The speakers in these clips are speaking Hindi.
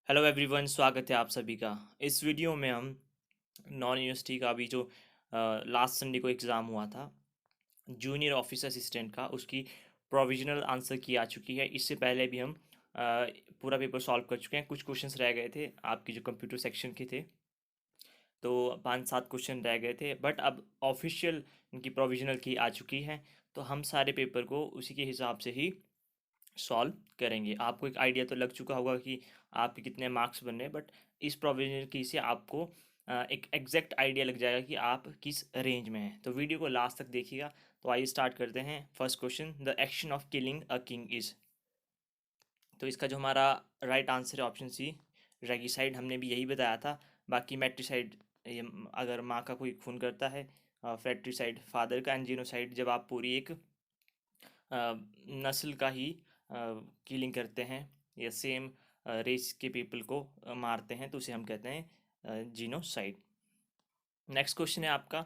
हेलो एवरीवन, स्वागत है आप सभी का। इस वीडियो में हम नॉन यूनिवर्सिटी का अभी जो लास्ट संडे को एग्ज़ाम हुआ था जूनियर ऑफिस असिस्टेंट का, उसकी प्रोविजनल आंसर की आ चुकी है। इससे पहले भी हम पूरा पेपर सॉल्व कर चुके हैं। कुछ क्वेश्चंस रह गए थे आपकी जो कंप्यूटर सेक्शन के थे, तो 5-7 क्वेश्चन रह गए थे, बट अब ऑफिशियल इनकी प्रोविजनल की आ चुकी है। तो हम सारे पेपर को उसी के हिसाब से ही सॉल्व करेंगे। आपको एक आइडिया तो लग चुका होगा कि आपके कितने मार्क्स बन रहे हैं, बट इस प्रोविजनल की से आपको एक एग्जैक्ट आइडिया लग जाएगा कि आप किस रेंज में हैं। तो वीडियो को लास्ट तक देखिएगा। तो आइए स्टार्ट करते हैं। First question, the action of killing a king is. तो इसका जो हमारा राइट आंसर है ऑप्शन सी, रेगिसाइड। हमने भी यही बताया था। बाकी मैट्रिसाइड, ये अगर माँ का कोई खून करता है। फ्रेट्रिसाइड फादर का। एंड जीनोसाइड जब आप पूरी एक नस्ल का ही किलिंग करते हैं या सेम रेस के पीपल को मारते हैं, तो उसे हम कहते हैं जीनोसाइड। नेक्स्ट क्वेश्चन है आपका,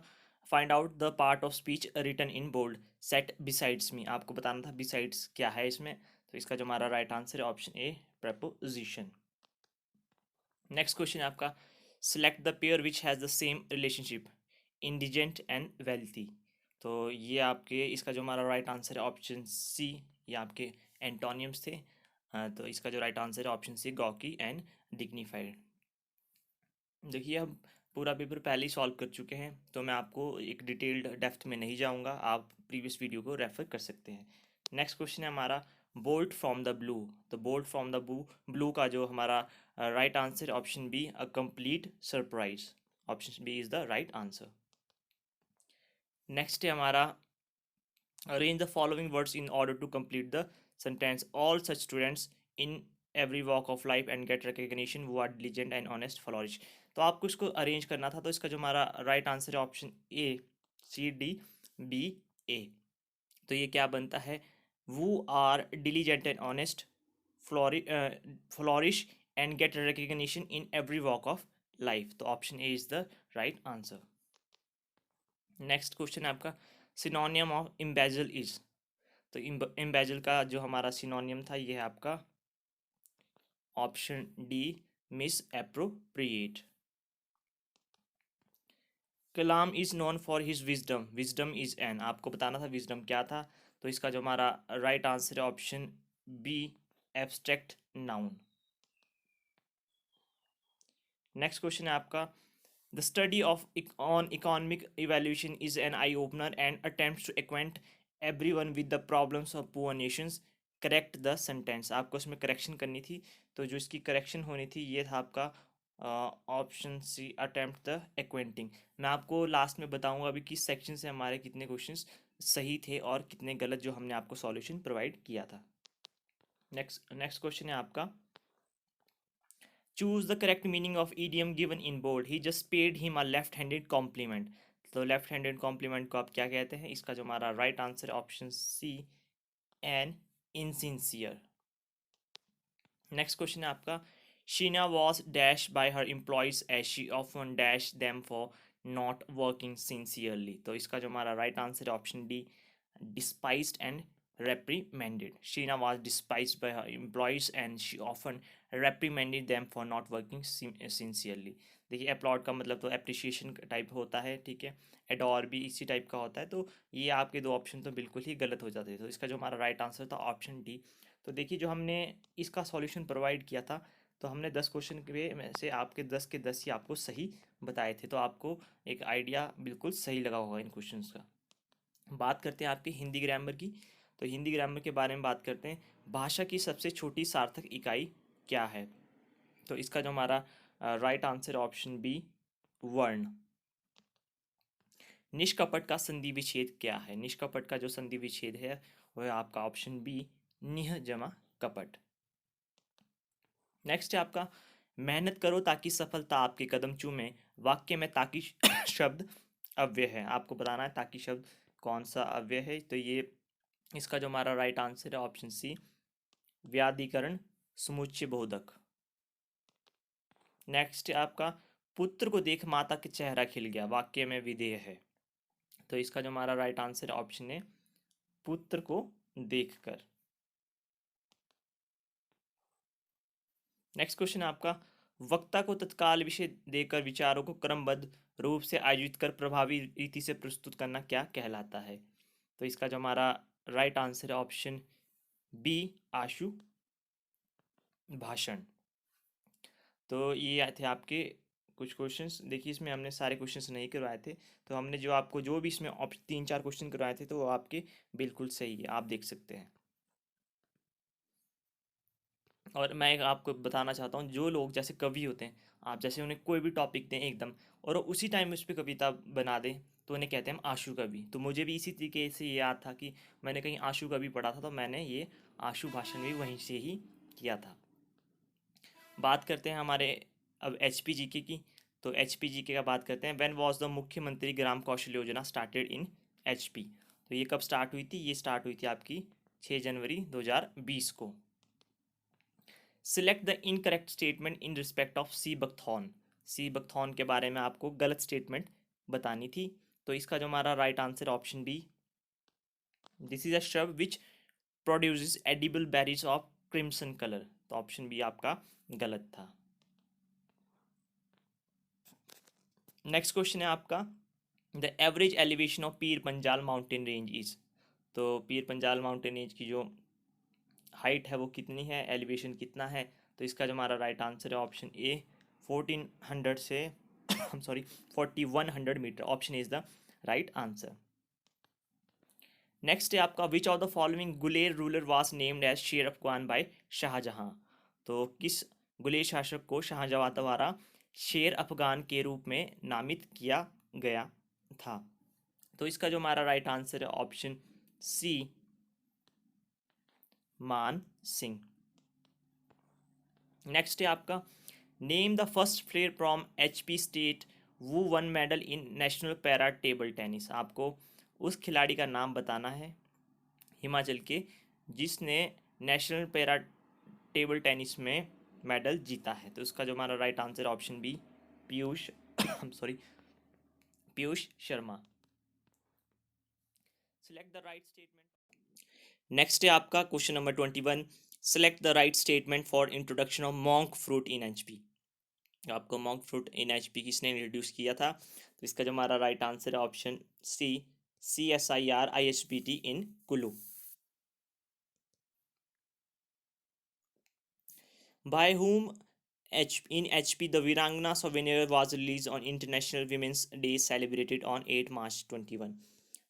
find out the part of speech written in bold set besides me. आपको बताना था बिसाइड्स क्या है इसमें। तो इसका जो हमारा राइट आंसर है ऑप्शन ए, प्रपोजिशन। नेक्स्ट क्वेश्चन है आपका, select the pair which has the same relationship indigent and wealthy. तो ये आपके, इसका जो हमारा राइट आंसर है ऑप्शन सी, ये आपके एंटोनियम्स थे। तो इसका जो राइट आंसर है ऑप्शन सी, गॉकी एंड डिग्निफाइड। देखिए, हम पूरा पेपर पहले ही सॉल्व कर चुके हैं, तो मैं आपको एक डिटेल्ड डेप्थ में नहीं जाऊंगा। आप प्रीवियस वीडियो को रेफर कर सकते हैं। नेक्स्ट क्वेश्चन है हमारा, बोल्ट फ्रॉम द ब्लू। तो बोल्ट फ्रॉम द ब्लू का जो हमारा right answer option B, a complete surprise. Option B is the right answer. Next है हमारा, arrange the following words in order to complete the sentence, all such students in every walk of life and get recognition who are diligent and honest flourish. तो आपको इसको अरेंज करना था। तो इसका जो हमारा राइट आंसर है option A, C D B A. तो ये क्या बनता है, who are diligent and honest, flourish and get recognition in every walk of life. तो option A is the right answer. Next question है आपका, सिनोनियम ऑफ इम्बेजल इज। तो इम्बेजल का जो हमारा सिनोनियम था, ये है आपका option D, miss appropriate. Kalam is known for his wisdom, wisdom is an. आपको बताना था विजडम क्या था। तो इसका जो हमारा राइट आंसर है option B, abstract noun. Next question है आपका, the study of on economic evolution is an eye opener and attempt to acquaint everyone with the problems of poor nations, correct the sentence. आपको इसमें करेक्शन करनी थी। तो जो इसकी करेक्शन होनी थी, ये था आपका ऑप्शन सी, अटेम्प्ट द एक्वेंटिंग। मैं आपको लास्ट में बताऊंगा अभी किस सेक्शन से हमारे कितने क्वेश्चंस सही थे और कितने गलत, जो हमने आपको सॉल्यूशन प्रोवाइड किया था। नेक्स्ट नेक्स्ट क्वेश्चन है आपका, choose the correct meaning of idiom given in bold, he just paid him a left handed compliment. तो लेफ्ट हैंडेड कॉम्प्लीमेंट को आप क्या कहते हैं। इसका जो हमारा राइट आंसर है option C, an insincere. Next question है आपका, Sheena was dash by her employees as she often dash them for not working sincerely. तो इसका जो हमारा राइट आंसर है option D, despised and reprimanded. Sheena was despised by her employees and she often reprimanded them for not working sincerely. देखिए, अपलॉड का मतलब तो एप्रिसिएशन टाइप होता है, ठीक है। एडोर भी इसी टाइप का होता है। तो ये आपके दो ऑप्शन तो बिल्कुल ही गलत हो जाते हैं। तो इसका जो हमारा राइट आंसर था ऑप्शन डी। तो देखिए, जो हमने इसका सॉल्यूशन प्रोवाइड किया था, तो हमने 10 क्वेश्चन के में से आपके 10 के 10 ही आपको सही बताए थे। तो आपको एक आइडिया बिल्कुल सही लगा होगा इन क्वेश्चंस का। बात करते हैं आपकी हिंदी ग्रामर की। तो हिंदी ग्रामर के बारे में बात करते हैं, भाषा की सबसे छोटी सार्थक इकाई क्या है। तो इसका जो हमारा राइट आंसर ऑप्शन बी, वर्ण। निष्कपट का संधि विच्छेद क्या है। निष्कपट का जो संधि विच्छेद है वह है आपका ऑप्शन बी, निह जमा कपट। नेक्स्ट है आपका, मेहनत करो ताकि सफलता आपके कदम चूमे। वाक्य में ताकि शब्द अव्यय है। आपको बताना है ताकि शब्द कौन सा अव्यय है। तो ये, इसका जो हमारा राइट आंसर है ऑप्शन सी, व्याधिकरण समुच्चय बोधक। नेक्स्ट है आपका, पुत्र को देख माता के चेहरा खिल गया। वाक्य में विधेय है। तो इसका जो हमारा राइट आंसर है ऑप्शन ए, पुत्र को देखकर। नेक्स्ट क्वेश्चन है आपका, वक्ता को तत्काल विषय देकर विचारों को क्रमबद्ध रूप से आयोजित कर प्रभावी रीति से प्रस्तुत करना क्या कहलाता है? तो इसका जो हमारा राइट आंसर है ऑप्शन बी, आशु भाषण। तो ये आए थे आपके कुछ क्वेश्चंस। देखिए इसमें हमने सारे क्वेश्चंस नहीं करवाए थे, तो हमने जो आपको जो भी इसमें ऑप्शन 3-4 क्वेश्चन करवाए थे तो वो आपके बिल्कुल सही है, आप देख सकते हैं। और मैं एक आपको बताना चाहता हूँ, जो लोग जैसे कवि होते हैं, आप जैसे उन्हें कोई भी टॉपिक दें एकदम और वो उसी टाइम उस पर कविता बना दें तो उन्हें कहते हैं हम आशु कवि। तो मुझे भी इसी तरीके से याद था कि मैंने कहीं आशु कवि पढ़ा था, तो मैंने ये आशु भाषण भी वहीं से ही किया था। बात करते हैं हमारे अब एच पी जी के की। तो एच पी जी के का बात करते हैं, व्हेन वाज द मुख्यमंत्री ग्राम Kaushal Yojana started in H P. तो ये कब स्टार्ट हुई थी? ये स्टार्ट हुई थी आपकी 6 जनवरी 2020 को। Select the incorrect statement in respect of sea buckthorn. Sea buckthorn के बारे में आपको गलत स्टेटमेंट बतानी थी। तो इसका जो हमारा right answer option B, this is a shrub which produces edible berries of crimson colour. तो ऑप्शन बी आपका गलत था। नेक्स्ट क्वेश्चन है आपका, the average elevation of Pir Panjal mountain range is. तो पीर पंजाल माउंटेन रेंज की जो हाइट है वो कितनी है, एलिवेशन कितना है? तो इसका जो हमारा राइट आंसर है ऑप्शन ए 1400 से sorry 4100 metre. Option is the right answer. Next है आपका, which of the following Guler ruler was named as Sher Afghan bye Shahjahan. तो किस गुलेर शासक को शाहजहां द्वारा शेर अफगान के रूप में नामित किया गया था? तो इसका जो हमारा राइट आंसर है option C, Man Singh. Next है आपका, name the first player from H P state who won medal in national para table tennis. आपको उस खिलाड़ी का नाम बताना है हिमाचल के जिसने नेशनल पैरा टेबल टेनिस में मेडल जीता है। तो उसका जो हमारा right answer option B, Piyush sorry Piyush Sharma. Select the right statement. Next है आपका question number 21, select the right statement for introduction of monk fruit in HP. आपको मॉन्क फ्रूट इन एचपी किसने इंट्रोड्यूस किया था? तो इसका जो हमारा राइट आंसर है option C, CSIR-ISBT in Kullu. By whom in HP the Virangana souvenir was released on International Women's Day celebrated on 8 March 21।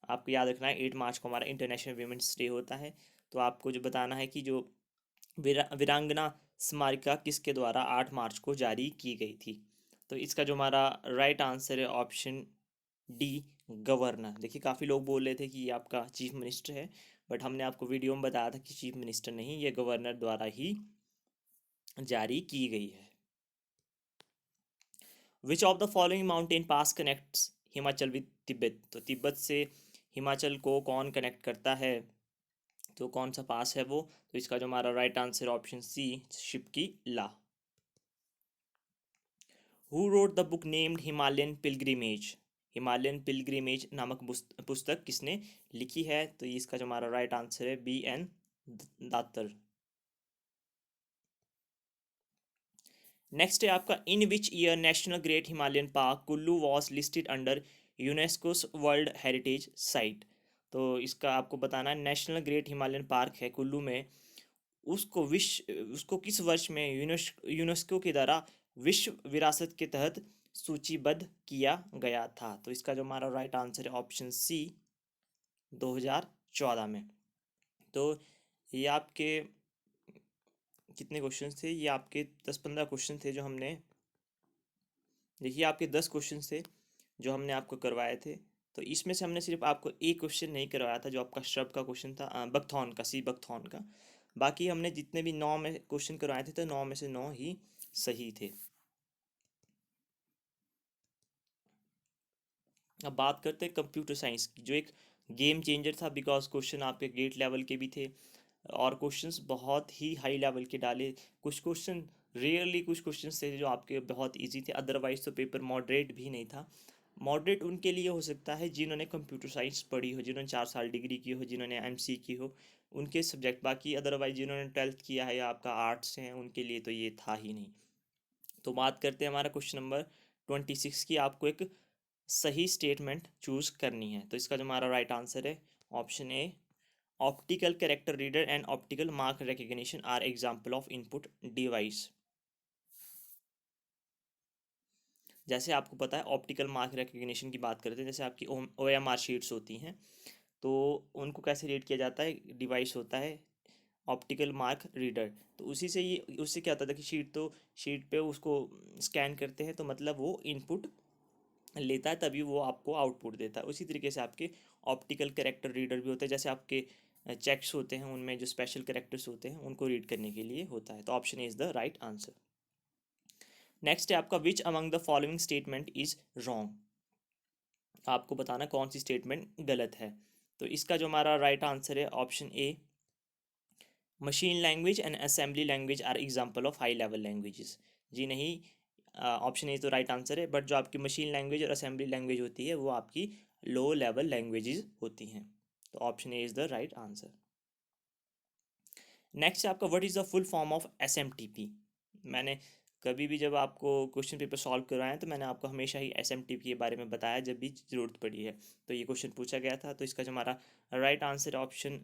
आपको याद रखना है 8 मार्च को हमारा इंटरनेशनल वीमेंस डे होता है। तो आपको जो बताना है कि जो वीरांगना स्मारिका किसके द्वारा 8 मार्च को जारी की गई थी? तो इसका जो हमारा राइट आंसर है ऑप्शन डी, गवर्नर। देखिए काफ़ी लोग बोल रहे थे कि ये आपका चीफ मिनिस्टर है, बट हमने आपको वीडियो में बताया था कि चीफ मिनिस्टर नहीं, ये गवर्नर द्वारा ही जारी की गई है। विच of the following mountain pass connects Himachal with Tibet. तो तिब्बत से हिमाचल को कौन कनेक्ट करता है? तो कौन सा पास है वो? तो इसका जो हमारा right answer option C, Shipki La. Who wrote the book named Himalayan pilgrimage. Himalayan pilgrimage नामक पुस्तक किसने लिखी है? तो इसका जो हमारा राइट आंसर है BN दातर। नेक्स्ट है आपका, in which year national great Himalayan park Kullu was listed under UNESCO's world heritage site. तो इसका आपको बताना है, नेशनल ग्रेट हिमालयन पार्क है कुल्लू में, उसको किस वर्ष में यूनेस्को के द्वारा विश्व विरासत के तहत सूचीबद्ध किया गया था? तो इसका जो हमारा राइट आंसर है ऑप्शन सी, 2014 में। तो ये आपके कितने क्वेश्चन थे? ये आपके 10-15 क्वेश्चन थे जो हमने, देखिए आपके 10 क्वेश्चन थे जो हमने आपको करवाए थे। तो इसमें से हमने सिर्फ आपको एक क्वेश्चन नहीं करवाया था जो आपका श्रब का क्वेश्चन था, बकथॉन का, सी बकथॉन का। बाकी हमने जितने भी 9 में क्वेश्चन करवाए थे तो 9 में से 9 ही सही थे। अब बात करते हैं कंप्यूटर साइंस की, जो एक गेम चेंजर था, बिकॉज क्वेश्चन आपके गेट लेवल के भी थे और क्वेश्चंस बहुत ही हाई लेवल के डाले। कुछ क्वेश्चन रेयरली कुछ क्वेश्चंस थे जो आपके बहुत इजी थे, अदरवाइज तो पेपर मॉडरेट भी नहीं था। मॉडरेट उनके लिए हो सकता है जिन्होंने कंप्यूटर साइंस पढ़ी हो, जिन्होंने 4 साल डिग्री की हो, जिन्होंने MC की हो, उनके सब्जेक्ट, बाकी अदरवाइज जिन्होंने 12th किया है या आपका आर्ट्स हैं उनके लिए तो ये था ही नहीं। तो बात करते हैं हमारा क्वेश्चन नंबर 26 की। आपको एक सही स्टेटमेंट चूज करनी है। तो इसका जो हमारा राइट आंसर है option A, optical character reader and optical mark recognition are example of input device. जैसे आपको पता है ऑप्टिकल मार्क रिकग्निशन की बात करते हैं, जैसे आपकी OMR शीट्स होती हैं तो उनको कैसे रीड किया जाता है, डिवाइस होता है ऑप्टिकल मार्क रीडर। तो उसी से ये उससे क्या होता था कि शीट पे उसको स्कैन करते हैं तो मतलब वो इनपुट लेता है, तभी वो आपको आउटपुट देता है। उसी तरीके से आपके ऑप्टिकल कैरेक्टर रीडर भी होते हैं, जैसे आपके चेक्स होते हैं उनमें जो स्पेशल कैरेक्टर्स होते हैं उनको रीड करने के लिए होता है। तो option is the right answer. Next है आपका which among the following statement is wrong. आपको बताना कौन सी स्टेटमेंट गलत है। तो इसका जो हमारा राइट आंसर है option A, machine language and assembly language are example of high level languages. जी नहीं, ऑप्शन ए तो राइट आंसर है, बट जो आपकी मशीन लैंग्वेज और असेंबली लैंग्वेज होती है वो आपकी लो लेवल लैंग्वेजेस होती हैं। तो option A is the right answer. Next है आपका what is the full form of SMTP। मैंने कभी भी जब आपको क्वेश्चन पेपर सॉल्व करवाए हैं तो मैंने आपको हमेशा ही SMTP के बारे में बताया जब भी ज़रूरत पड़ी है। तो ये क्वेश्चन पूछा गया था। तो इसका जो हमारा right answer option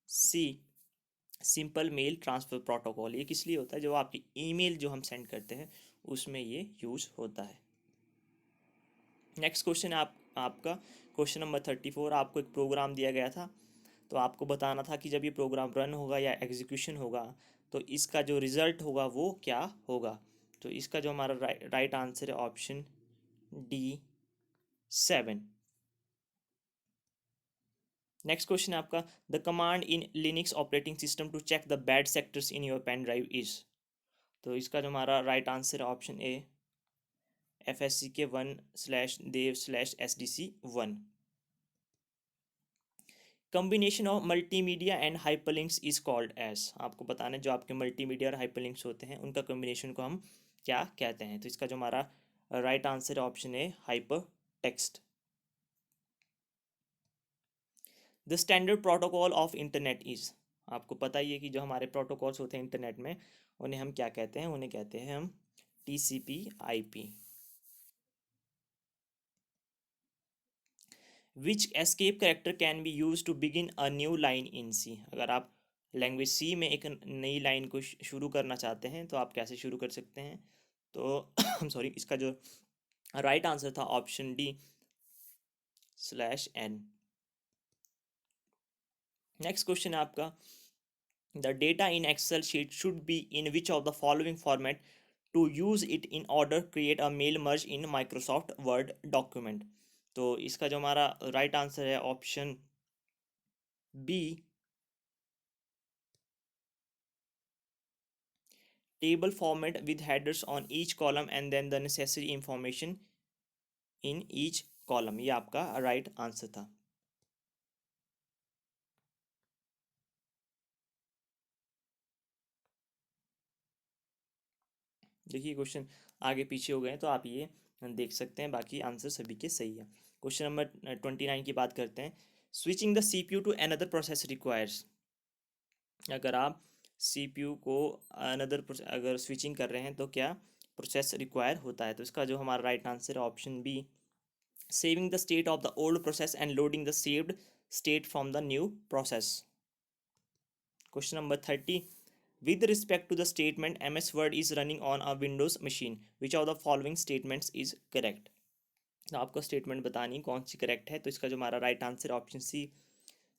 C, simple mail transfer protocol. ये किस लिए होता है, जो आपकी ईमेल जो हम सेंड करते हैं उसमें ये यूज़ होता है। नेक्स्ट क्वेश्चन है आपका क्वेश्चन नंबर 34। आपको एक प्रोग्राम दिया गया था तो आपको बताना था कि जब ये प्रोग्राम रन होगा या एग्जीक्यूशन होगा तो इसका जो रिज़ल्ट होगा वो क्या होगा। तो इसका जो हमारा राइट आंसर है ऑप्शन डी, 7। नेक्स्ट क्वेश्चन है आपका the command in Linux operating system to check the bad sectors in your pen drive is. तो इसका जो हमारा राइट आंसर है option A, FSCK1/dev/SDC1। Combination of multimedia and hyperlinks is called as. आपको बताना है जो आपके मल्टीमीडिया और हाइपरलिंक्स होते हैं उनका कम्बिनेशन को हम क्या कहते हैं। तो इसका जो हमारा राइट आंसर है option A, hyper text. The standard protocol of internet is. आपको पता ही है कि जो हमारे प्रोटोकॉल्स होते हैं इंटरनेट में उन्हें हम क्या कहते हैं, उन्हें कहते हैं हम TCP/IP। Which escape character can be use to begin a new line in C. अगर आप लैंग्वेज सी में एक नई लाइन को शुरू करना चाहते हैं तो आप कैसे शुरू कर सकते हैं। तो सॉरी, इसका जो राइट आंसर था option D, /n। Next question है आपका the data in Excel sheet should be in which of the following format to use it in order create a mail merge in Microsoft Word document. तो इसका जो हमारा राइट आंसर है option B, table format with headers on each column and then the necessary information in each column। ये आपका राइट आंसर था। देखिए क्वेश्चन आगे पीछे हो गए हैं तो आप ये देख सकते हैं, बाकी आंसर सभी के सही है। क्वेश्चन नंबर 29 की बात करते हैं। Switching the CPU to another process requires. अगर आप CPU को अनदर अगर स्विचिंग कर रहे हैं तो क्या प्रोसेस रिक्वायर होता है। तो इसका जो हमारा राइट आंसर है option B, saving the state of the old process and loading the saved state from the new process. Question number 30. With respect to the statement MS Word is running on a Windows machine, which of the following statements is correct? तो आपको स्टेटमेंट बतानी कौन सी करेक्ट है। तो इसका जो हमारा right answer option C,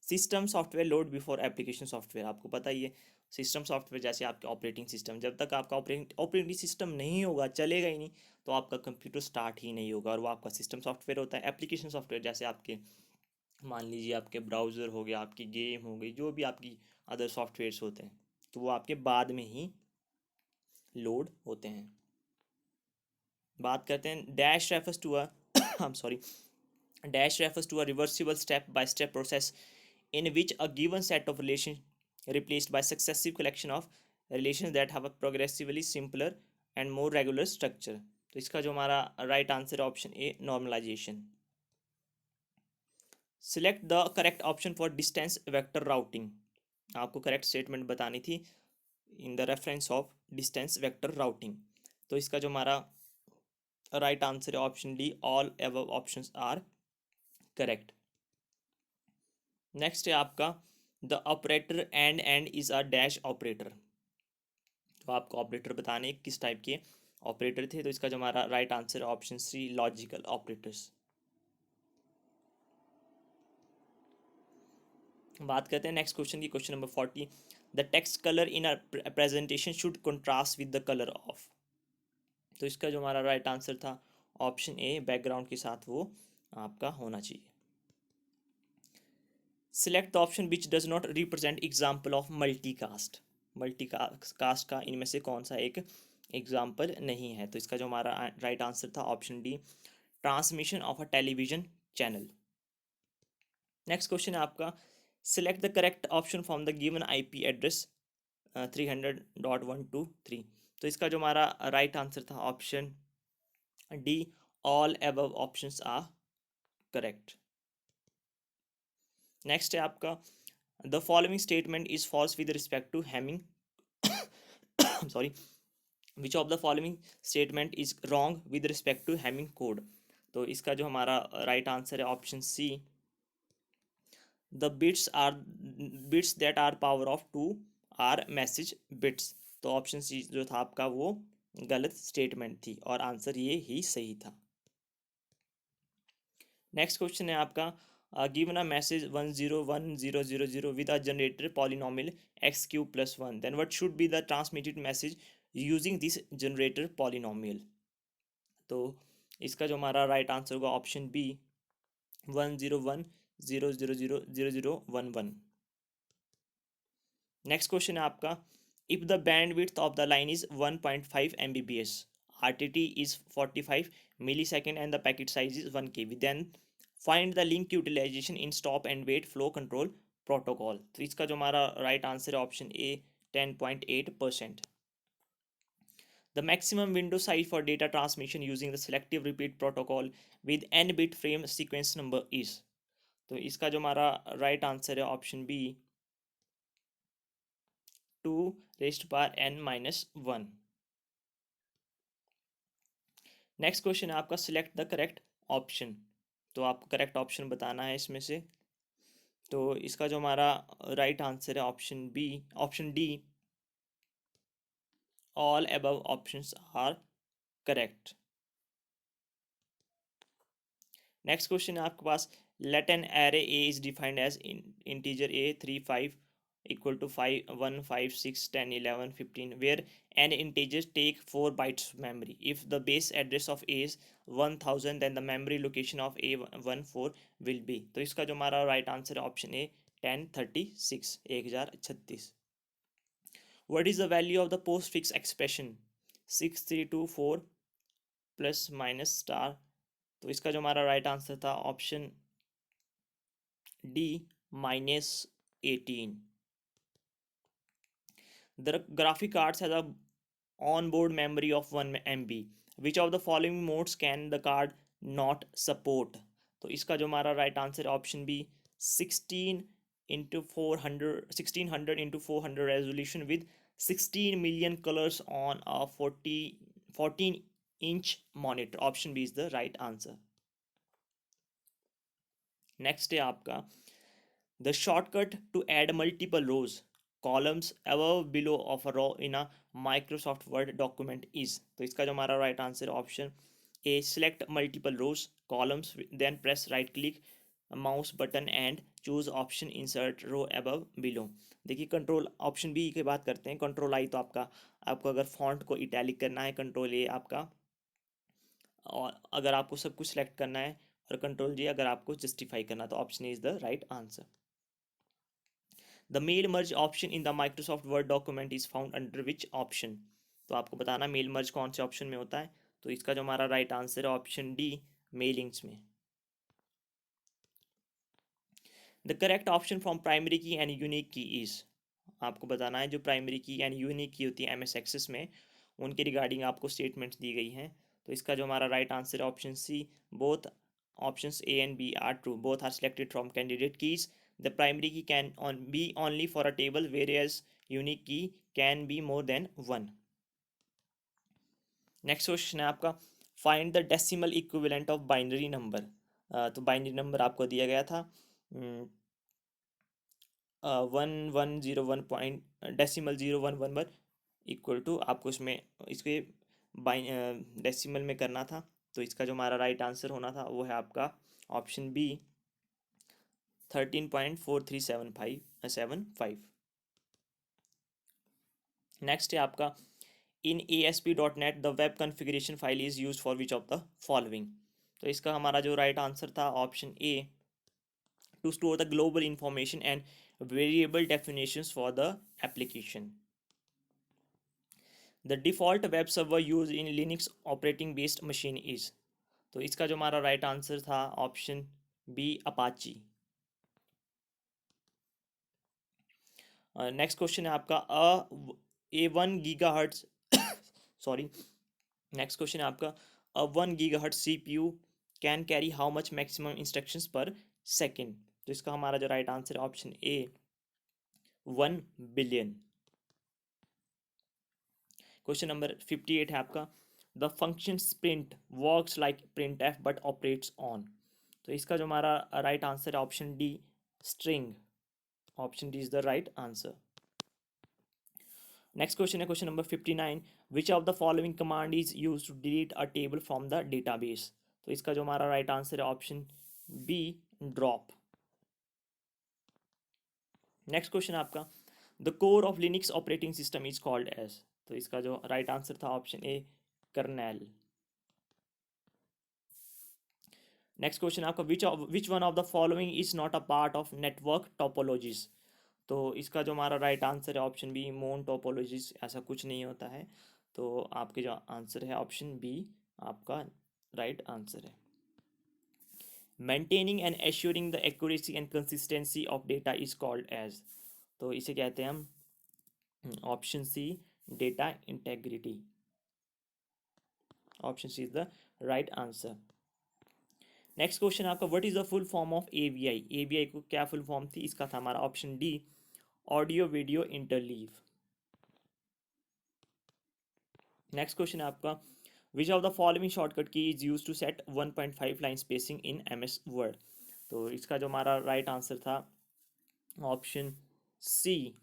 system software load before application software. आपको पता ही है सिस्टम सॉफ्टवेयर जैसे आपके ऑपरेटिंग सिस्टम, जब तक आपका ऑपरेटिंग सिस्टम नहीं होगा, चलेगा ही नहीं, तो आपका कंप्यूटर स्टार्ट ही नहीं होगा और वो आपका सिस्टम सॉफ्टवेयर होता है। एप्लीकेशन सॉफ्टवेयर जैसे आपके मान लीजिए आपके ब्राउज़र हो गया, आपकी गेम हो गई, जो भी आपकी अदर सॉफ्टवेयर्स होते हैं तो वो आपके बाद में ही लोड होते हैं। बात करते हैं dash refers to a I'm sorry, dash refers to a reversible step by step process in which a given set of relations replaced by successive collection of relations that have a progressively simpler and more regular structure। तो इसका जो हमारा right answer option A, normalization. Select the correct option for distance vector routing. आपको करेक्ट स्टेटमेंट बतानी थी in the reference of distance vector routing. तो इसका जो हमारा राइट आंसर है option D, all above options are correct. Next है आपका the operator and is a dash operator. तो आपको ऑपरेटर बताने किस टाइप के ऑपरेटर थे। तो इसका जो हमारा राइट आंसर है ऑप्शन सी, लॉजिकल ऑपरेटर्स। बात करते हैं नेक्स्ट क्वेश्चन की, question number 40। The text colour in a presentation should contrast with the colour of. तो इसका जो हमारा राइट आंसर था ऑप्शन ए, बैकग्राउंड के साथ वो आपका होना चाहिए। Select the option which does not represent example of multicast. Multicast का इनमें से कौन सा एक एग्जाम्पल नहीं है। तो इसका जो हमारा राइट आंसर था option D, transmission of a television channel. Next question है आपका, select the correct option from the given IP address 300.123। तो इसका जो हमारा राइट आंसर था option D, all above options are correct. Next है आपका, the following statement is false with respect to Hamming sorry, which of the following statement is wrong with respect to Hamming code. तो इसका जो हमारा राइट आंसर है option C, the bits that are power of two are message bits. तो ऑप्शन सी जो था आपका वो गलत स्टेटमेंट थी और आंसर ये ही सही था। नेक्स्ट क्वेश्चन है आपका, given a message 101000 with a generator polynomial x cube plus one, then what should be the transmitted message using this generator polynomial. तो इसका जो हमारा राइट आंसर होगा ऑप्शन बी, 10100000011। नेक्स्ट क्वेश्चन है आपका, if the bandwidth of the line is 1.5 Mbps, RTT is 45 millisecond and the packet size is 1 KB, then find the link utilization in stop and wait flow control protocol। तो इसका जो हमारा राइट आंसर है option A, 10.8%। The maximum window size for data transmission using the selective repeat protocol with n bit frame sequence number is। तो इसका जो हमारा राइट आंसर है option B, 2n-1। Next question है आपका, सिलेक्ट द करेक्ट ऑप्शन। तो आपको करेक्ट ऑप्शन बताना है इसमें से। तो इसका जो हमारा राइट आंसर है option B, option D, all above options are correct. Next question है आपके पास, let an array A is defined as integer A 3 5 equal to 5 1 5 6 10 11 15 where an integer take 4 bytes of memory. If the base address of a is 1000 then the memory location of a14 will be। तो इसका जो हमारा राइट आंसर है option A, 1036 1036। What is the value of the postfix expression 6324 plus minus star. तो इसका जो हमारा राइट आंसर था option D, -18। The graphic cards has a onboard memory of 1 MB. Which of the following modes can the card not support। तो इसका जो हमारा राइट आंसर है option B, 1600 resolution with 16 million colors on a 14-inch monitor। Option B is the right answer. Next है आपका, the shortcut to add multiple rows columns above below of a row in a Microsoft Word document is। तो इसका जो हमारा राइट आंसर है option A, select multiple rows columns then press right click mouse button and choose option insert row above below। देखिए कंट्रोल ऑप्शन बी की बात करते हैं, कंट्रोल आई तो आपको अगर फॉन्ट को इटैलिक करना है, कंट्रोल ए आपका, और अगर आपको सब कुछ सेलेक्ट करना है, और कंट्रोल जी अगर आपको जस्टिफाई करना, तो option is the right answer. The mail merge option in the Microsoft Word document is found under which option. तो आपको बताना मेल मर्ज कौन से ऑप्शन में होता है। तो इसका जो हमारा राइट आंसर है ऑप्शन डी, मेलिंग्स में। The correct option from primary की एंड यूनिक की इज। आपको बताना है जो प्राइमरी की एंड यूनिक की होती है MS एक्सेस में, उनके रिगार्डिंग आपको स्टेटमेंट्स दी गई हैं। तो इसका जो हमारा राइट आंसर है option C, both options A and B are true, both are selected from candidate keys the primary key can be only for a table where as unique key can be more than one. Next question है आपका, find the decimal equivalent of binary number. तो बाइनरी नंबर आपको दिया गया था 1101 डेसिमल 0111 इक्वल टू, आपको इसमें इसके डेसिमल में करना था। तो इसका जो हमारा राइट आंसर होना था वो है आपका ऑप्शन बी 13.4375। नेक्स्ट है आपका, in ASP.NET the web configuration file is use for which of the following. तो इसका हमारा जो राइट आंसर था option A, to store the global information and variable definitions for the application. The default web server use in Linux operating based machine is. तो इसका जो हमारा राइट आंसर था option B Apache. Next question है आपका, A1 GHz sorry, next question है आपका, अ 1 GHz CPU can carry how much maximum instructions per second. तो इसका हमारा जो राइट आंसर है option A 1 billion. Question number 58 है आपका, the function print works like print F but operates on. तो इसका जो हमारा राइट आंसर है option D string. Option D is the right answer. Next question है question number 59, which of the following command is use to delete a table from the database. तो इसका जो हमारा राइट आंसर है option B drop. Next question आपका, the core of Linux operating system is called as. तो इसका जो राइट आंसर था option A kernel. Next question आपका, which one of the following is not a part of network topologies. तो इसका जो हमारा राइट आंसर है ऑप्शन बी मोन टोपोलॉजीज, ऐसा कुछ नहीं होता है। तो आपके जो आंसर है ऑप्शन बी आपका राइट आंसर है। Maintaining and assuring the accuracy and consistency of data is called as. तो इसे कहते हैं हम option C data integrity. Option C is the right answer. Next question आपका, what is the full form of AVI। AVI को क्या फुल फॉर्म थी, इसका था हमारा option D audio video interleave. Next question है आपका, which of the following shortcut key is use to set 1.5 line spacing in MS word. तो इसका जो हमारा राइट आंसर था ऑप्शन सी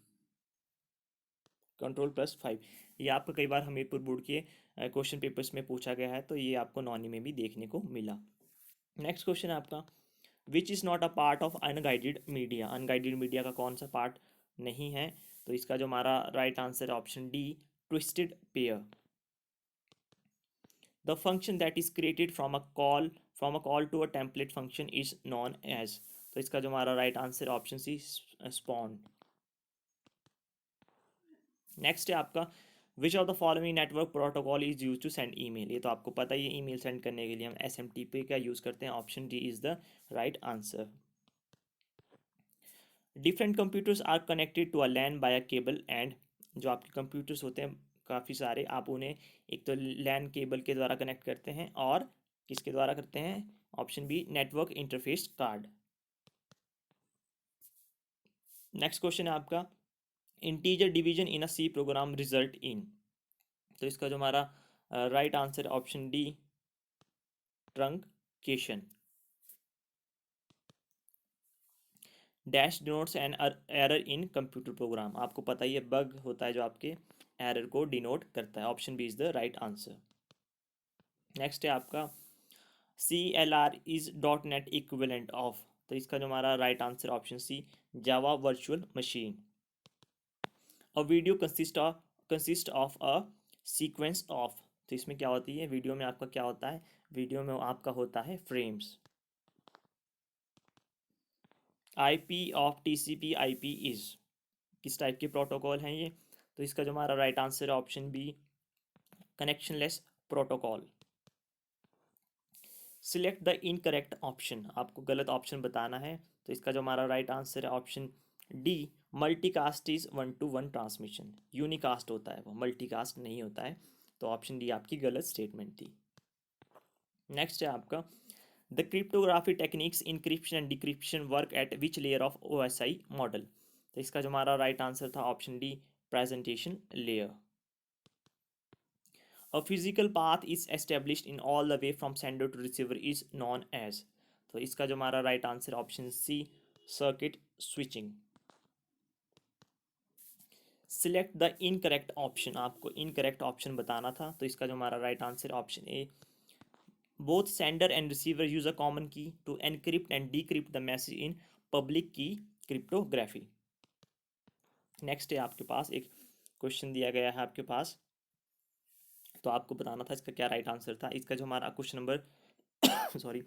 Ctrl+5। ये आपको कई बार हमीरपुर बोर्ड के क्वेश्चन पेपर्स में पूछा गया है, तो ये आपको नॉनी में भी देखने को मिला। नेक्स्ट क्वेश्चन है आपका, which is not a part of unguided media. Unguided media का कौन सा पार्ट नहीं है। तो इसका जो हमारा राइट आंसर है option D twisted pair. The function that is created from a call to a template function is known. तो इसका जो हमारा right answer option C spawn. Next है आपका, which of the following network protocol is use to send email. ये तो आपको पता ही है, ईमेल सेंड करने के लिए हम SMTP का यूज़ करते हैं। Option D is the right answer. Different computers are connected to a LAN by a cable and. जो आपके कंप्यूटर्स होते हैं काफ़ी सारे, आप उन्हें एक तो लैन केबल के द्वारा कनेक्ट करते हैं और किसके द्वारा करते हैं, option B network interface card. Next question है आपका, integer division in a C program result in. तो इसका जो हमारा right answer option D truncation. Dash denotes an error in computer program. आपको पता ही है, बग होता है जो आपके एरर को डिनोट करता है। Option B is the right answer. Next है आपका, CLR is .NET equivalent of. तो इसका जो हमारा right answer option C Java virtual machine. A video consist of a sequence of. तो इसमें क्या होती है, वीडियो में आपका क्या होता है, वीडियो में आपका होता है frames. IP of TCP IP is, किस टाइप के प्रोटोकॉल हैं ये। तो इसका जो हमारा राइट आंसर है option B connectionless protocol. Select the incorrect option, आपको गलत ऑप्शन बताना है। तो इसका जो हमारा राइट आंसर है option D multicast is 1-to-1 transmission. Unicast होता है वो, मल्टीकास्ट नहीं होता है। तो ऑप्शन डी आपकी गलत स्टेटमेंट थी। नेक्स्ट है आपका, the cryptography techniques encryption and decryption work at which layer of OSI model. तो इसका जो हमारा राइट आंसर था option D, presentation layer. A physical path is established in all the way from sender to receiver is known as। तो इसका जो हमारा right answer option C, circuit switching. Select the incorrect option, आपको इनकरेक्ट ऑप्शन बताना था, तो इसका जो हमारा right answer option A, both sender and receiver use a common key to encrypt and decrypt the message in public key cryptography. Next है आपके पास एक क्वेश्चन दिया गया है आपके पास, तो आपको बताना था इसका क्या राइट आंसर था। इसका जो हमारा question number sorry,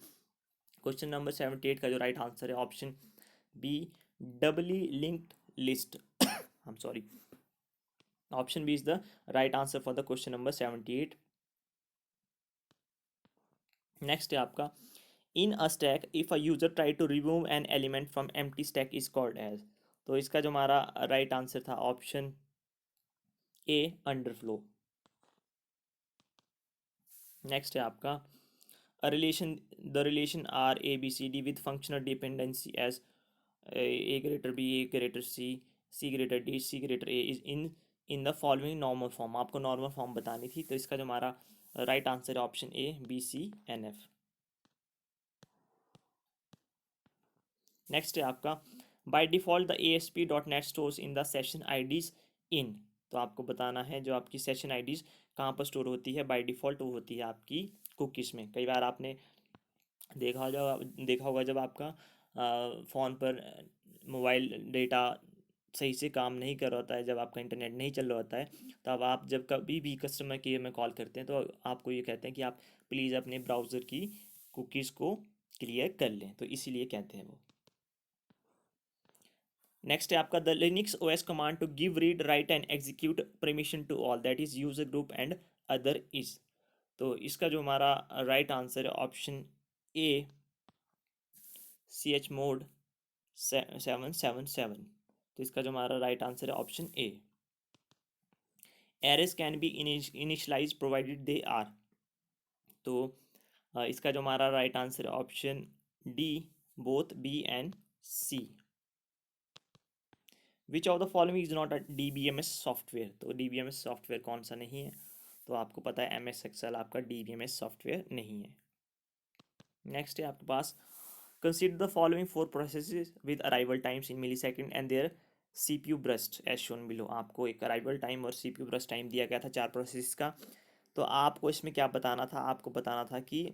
question number 78 का जो राइट आंसर है option B, doubly linked list. I'm sorry, option B is the right answer for the question number 78। Next है आपका, in a stack if a user try to remove an element from empty stack is called as। तो इसका जो हमारा राइट आंसर था ऑप्शन ए, अंडरफ्लो। नेक्स्ट है आपका, a relation, the relation R A B C D with functional dependency as A greater B, A greater C, C greater D, C greater A is in the following normal form। आपको नॉर्मल फॉर्म बतानी थी, तो इसका जो हमारा राइट आंसर है option A, B C N F. Next है आपका, by default the ASP.NET stores in the session IDs in. तो आपको बताना है जो आपकी सेशन आईडीज कहाँ पर स्टोर होती है बाय डिफॉल्ट, वो होती है आपकी कुकीज़ में। कई बार आपने देखा होगा जब आपका फ़ोन पर मोबाइल डेटा सही से काम नहीं कर रहा होता है, जब आपका इंटरनेट नहीं चल रहा होता है, तब आप जब कभी भी कस्टमर केयर में कॉल करते हैं तो आपको ये कहते हैं कि आप प्लीज़ अपने ब्राउज़र की कुकीज़ को क्लियर कर लें, तो इसीलिए कहते हैं वो। नेक्स्ट है आपका, the Linux OS command to give read write and execute permission to all that is user group and other is. तो इसका जो हमारा राइट आंसर है ऑप्शन ए, chmod 777। तो इसका जो हमारा राइट आंसर है option A. Arrays can be initialize provided they are. तो इसका जो हमारा राइट आंसर है option D, both B and C. Which of the following is not a DBMS software. तो DBMS सॉफ्टवेयर कौन सा नहीं है, तो आपको पता है MS Excel आपका DBMS सॉफ्टवेयर नहीं है। नेक्स्ट है आपके पास, consider the following four processes with arrival times in millisecond and their CPU burst as shown below। आपको एक अराइवल टाइम और CPU burst टाइम दिया गया था 4 प्रोसेस का, तो आपको इसमें क्या बताना था, आपको बताना था कि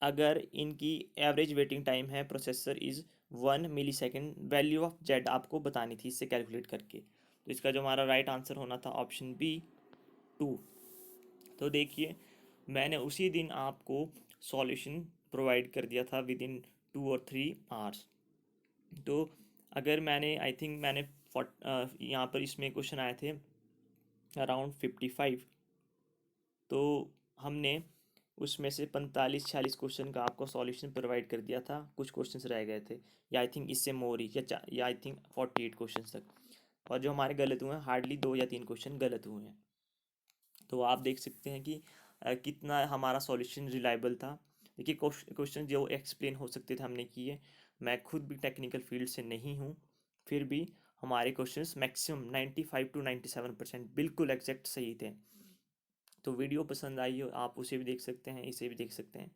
अगर इनकी एवरेज वेटिंग टाइम है processor is 1 millisecond, value of Z आपको बतानी थी इससे कैलकुलेट करके। तो इसका जो हमारा राइट आंसर होना था ऑप्शन बी, 2। तो देखिए, मैंने उसी दिन आपको सॉल्यूशन प्रोवाइड कर दिया था विद इन 2 और 3 आवर्स। तो अगर मैंने आई थिंक मैंने यहाँ पर इसमें क्वेश्चन आए थे अराउंड 55, तो हमने उसमें से 45-46 क्वेश्चन का आपको सॉल्यूशन प्रोवाइड कर दिया था, कुछ क्वेश्चंस रह गए थे, या आई थिंक इससे मोर ही, या आई थिंक 48 क्वेश्चन तक, और जो हमारे गलत हुए हैं हार्डली 2 या 3 क्वेश्चन गलत हुए हैं। तो आप देख सकते हैं कि कितना हमारा सॉल्यूशन रिलायबल था। देखिए, क्वेश्चन जो एक्सप्लेन हो सकते थे हमने किए। मैं खुद भी टेक्निकल फील्ड से नहीं हूँ, फिर भी हमारे क्वेश्चंस मैक्सिमम 95 to 97% बिल्कुल एग्जैक्ट सही थे। तो वीडियो पसंद आई हो आप उसे भी देख सकते हैं, इसे भी देख सकते हैं।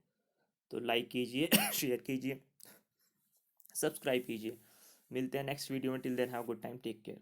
तो लाइक कीजिए, शेयर कीजिए, सब्सक्राइब कीजिए। मिलते हैं नेक्स्ट वीडियो में। Till then have good time, take care.